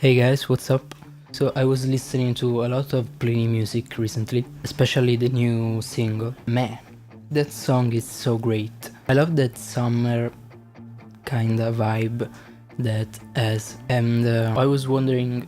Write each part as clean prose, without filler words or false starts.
Hey guys, what's up? So I was listening to a lot of Plini music recently, especially the new single. Man, that song is so great. I love that summer kinda vibe that has, and I was wondering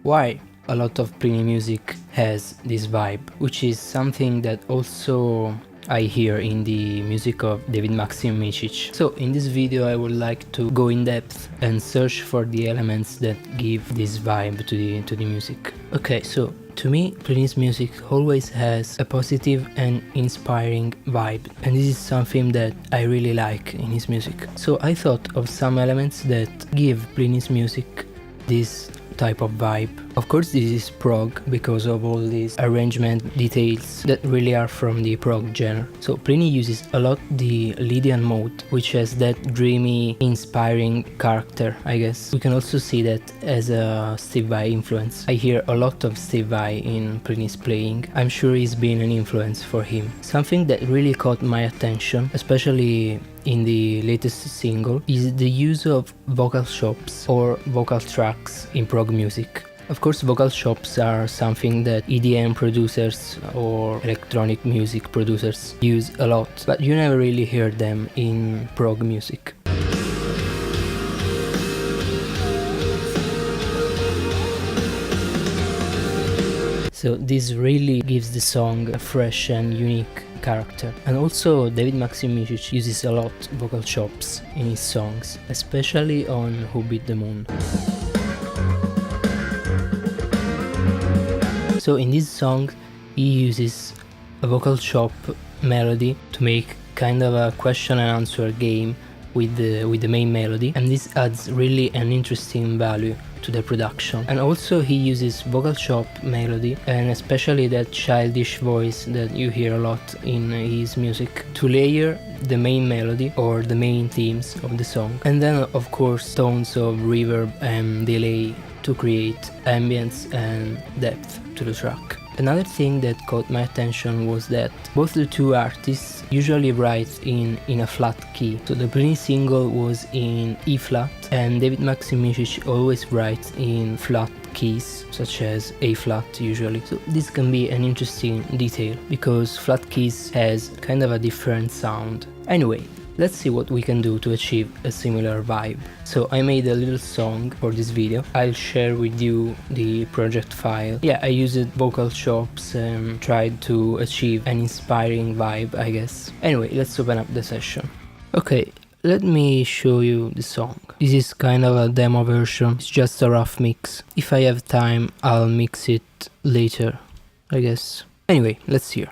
why a lot of Plini music has this vibe, which is something that also I hear in the music of David Micic. So in this video I would like to go in depth and search for the elements that give this vibe to the music. Okay, so to me, Plini's music always has a positive and inspiring vibe, and this is something that I really like in his music. So I thought of some elements that give Plini's music this type of vibe. Of course this is prog because of all these arrangement details that really are from the prog genre. So Plini uses a lot the Lydian mode, which has that dreamy, inspiring character, I guess. We can also see that as a Steve Vai influence. I hear a lot of Steve Vai in Plini's playing. I'm sure he's been an influence for him. Something that really caught my attention, especially in the latest single, is the use of vocal chops or vocal tracks in prog music. Of course, vocal chops are something that EDM producers or electronic music producers use a lot, but you never really hear them in prog music. So this really gives the song a fresh and unique character. And also David Micic uses a lot vocal chops in his songs, especially on Who Beat the Moon. So in this song he uses a vocal chop melody to make kind of a question and answer game with the main melody, and this adds really an interesting value to the production. And also he uses vocal chop melody and especially that childish voice that you hear a lot in his music to layer the main melody or the main themes of the song, and then of course tones of reverb and delay to create ambience and depth to the track. Another thing that caught my attention was that both the two artists usually write in a flat key. So the Plini single was in E flat and David Micic always writes in flat keys such as A flat usually. So this can be an interesting detail because flat keys has kind of a different sound. Anyway, let's see what we can do to achieve a similar vibe. So I made a little song for this video. I'll share with you the project file. Yeah, I used vocal chops and tried to achieve an inspiring vibe, I guess. Anyway, let's open up the session. Okay, let me show you the song. This is kind of a demo version. It's just a rough mix. If I have time, I'll mix it later, I guess. Anyway, let's hear.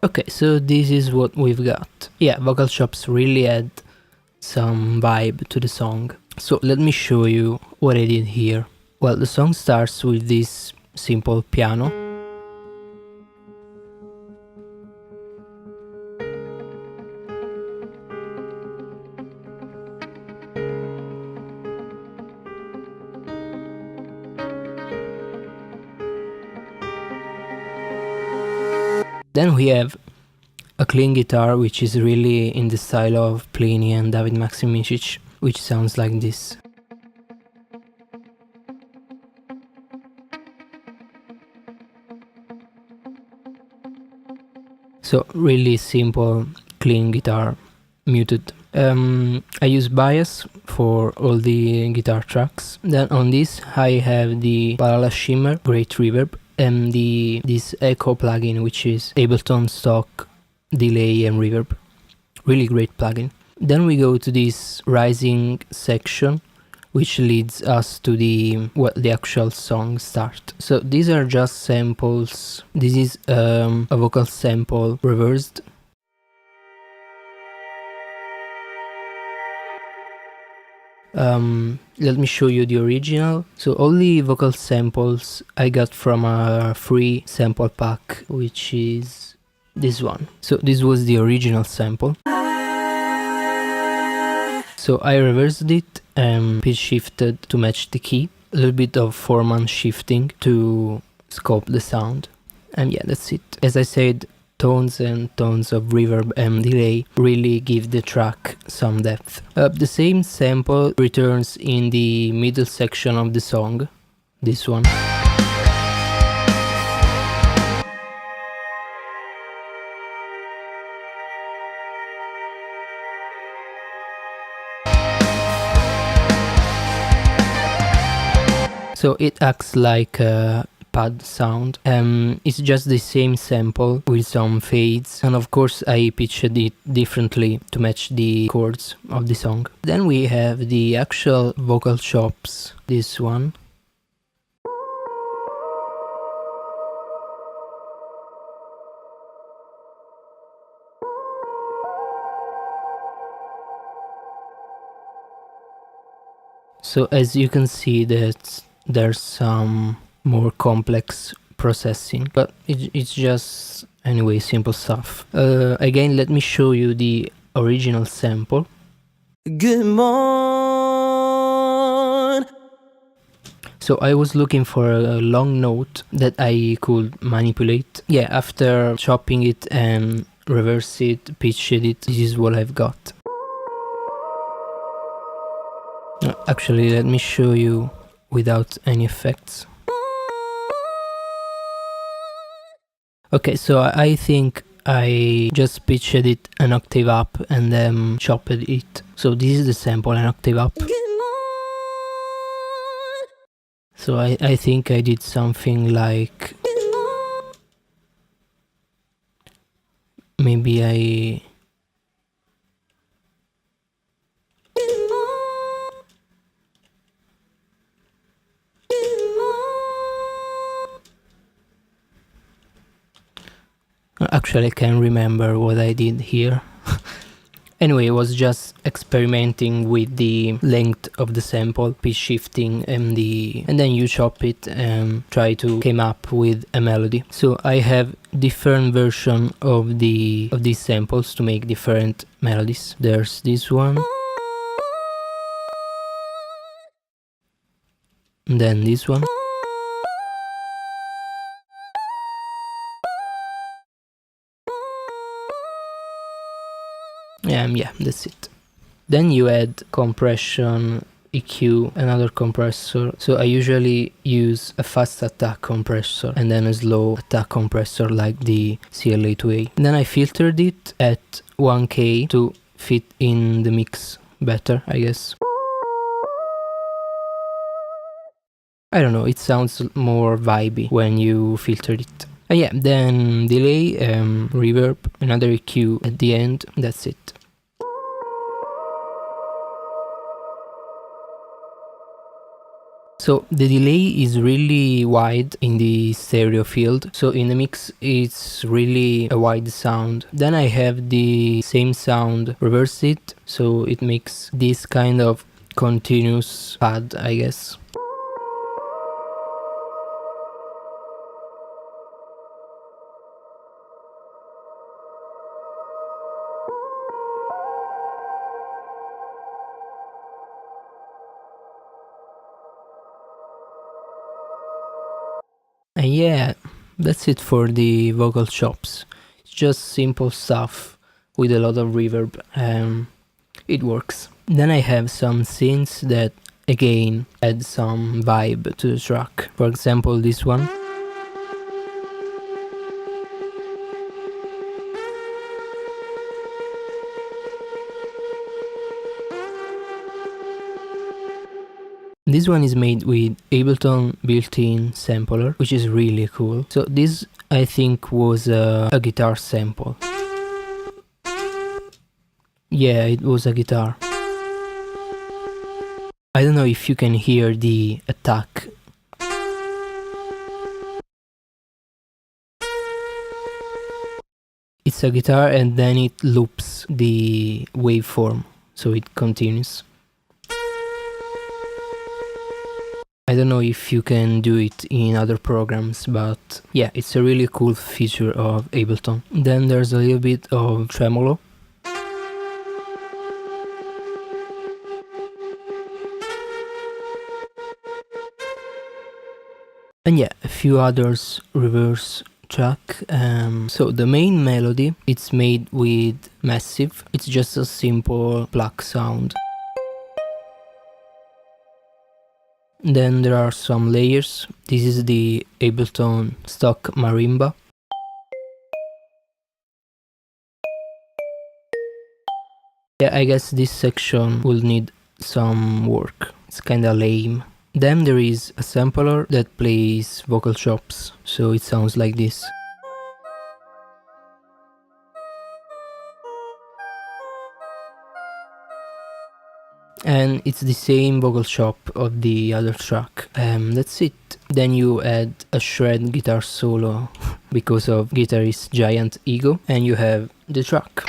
Okay, so this is what we've got. Yeah, vocal chops really add some vibe to the song. So let me show you what I did here. Well, the song starts with this simple piano. Then we have a clean guitar, which is really in the style of Plini and David Maximicic, which sounds like this. So really simple, clean guitar, muted. I use bias for all the guitar tracks. Then on this I have the Parallel Shimmer, great reverb, and this echo plugin, which is Ableton stock delay and reverb. Really great plugin. Then we go to this rising section, which leads us to the actual song start. So these are just samples. This is a vocal sample reversed. Let me show you the original. So all the vocal samples I got from a free sample pack, which is this one. So this was the original sample. So I reversed it and pitch shifted to match the key. A little bit of Foreman shifting to scope the sound. And yeah, that's it. As I said, tones and tones of reverb and delay really give the track some depth. The same sample returns in the middle section of the song, this one. So it acts like a pad sound. It's just the same sample with some fades, and of course I pitched it differently to match the chords of the song. Then we have the actual vocal chops, this one. So as you can see that there's some more complex processing, but it's just anyway simple stuff. Again, let me show you the original sample. Good morning. So I was looking for a long note that I could manipulate. Yeah, after chopping it and reverse it, pitch it, this is what I've got. Actually, let me show you without any effects. Okay, so I think I just pitched it an octave up and then chopped it. So this is the sample, an octave up. So I think I did something like... Maybe I... Actually, I can't remember what I did here. Anyway, I was just experimenting with the length of the sample, pitch shifting, and then you chop it and try to come up with a melody. So I have different version of these samples to make different melodies. There's this one, and then this one. Yeah, that's it. Then you add compression, EQ, another compressor. So I usually use a fast attack compressor and then a slow attack compressor like the CLA2A. And then I filtered it at 1K to fit in the mix better, I guess. I don't know, it sounds more vibey when you filter it. Yeah, then delay, reverb, another EQ at the end, that's it. So the delay is really wide in the stereo field, so in the mix it's really a wide sound. Then I have the same sound, reverse it, so it makes this kind of continuous pad, I guess. And yeah, that's it for the vocal chops. just simple stuff with a lot of reverb. It works. Then I have some synths that again add some vibe to the track. For example, this one. This one is made with Ableton built-in sampler, which is really cool. So this, I think, was a guitar sample. Yeah, it was a guitar. I don't know if you can hear the attack. It's a guitar and then it loops the waveform, so it continues. I don't know if you can do it in other programs, but yeah, it's a really cool feature of Ableton. Then there's a little bit of tremolo. And yeah, a few others reverse track. So the main melody, it's made with Massive. It's just a simple pluck sound. Then there are some layers. This is the Ableton stock marimba. Yeah, I guess this section will need some work. It's kinda lame. Then there is a sampler that plays vocal chops, so it sounds like this. And it's the same vocal chop of the other track. That's it. Then you add a shred guitar solo because of guitarist giant ego, and you have the track.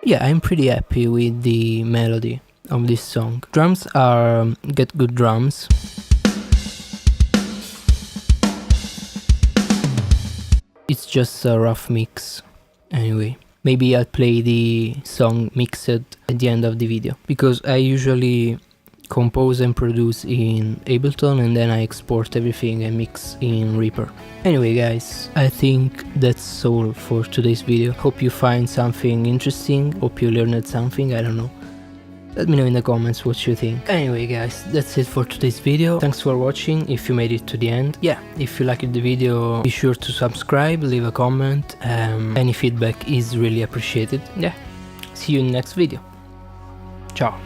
Yeah, I'm pretty happy with the melody of this song. Drums are Get Good Drums. It's just a rough mix. Anyway, maybe I'll play the song mixed at the end of the video, because I usually compose and produce in Ableton and then I export everything and mix in Reaper. Anyway guys, I think that's all for today's video. Hope you find something interesting, hope you learned something, I don't know. Let me know in the comments what you think. Anyway guys, that's it for today's video. Thanks for watching if you made it to the end. Yeah, if you liked the video, be sure to subscribe, leave a comment. Any feedback is really appreciated. Yeah, see you in the next video. Ciao.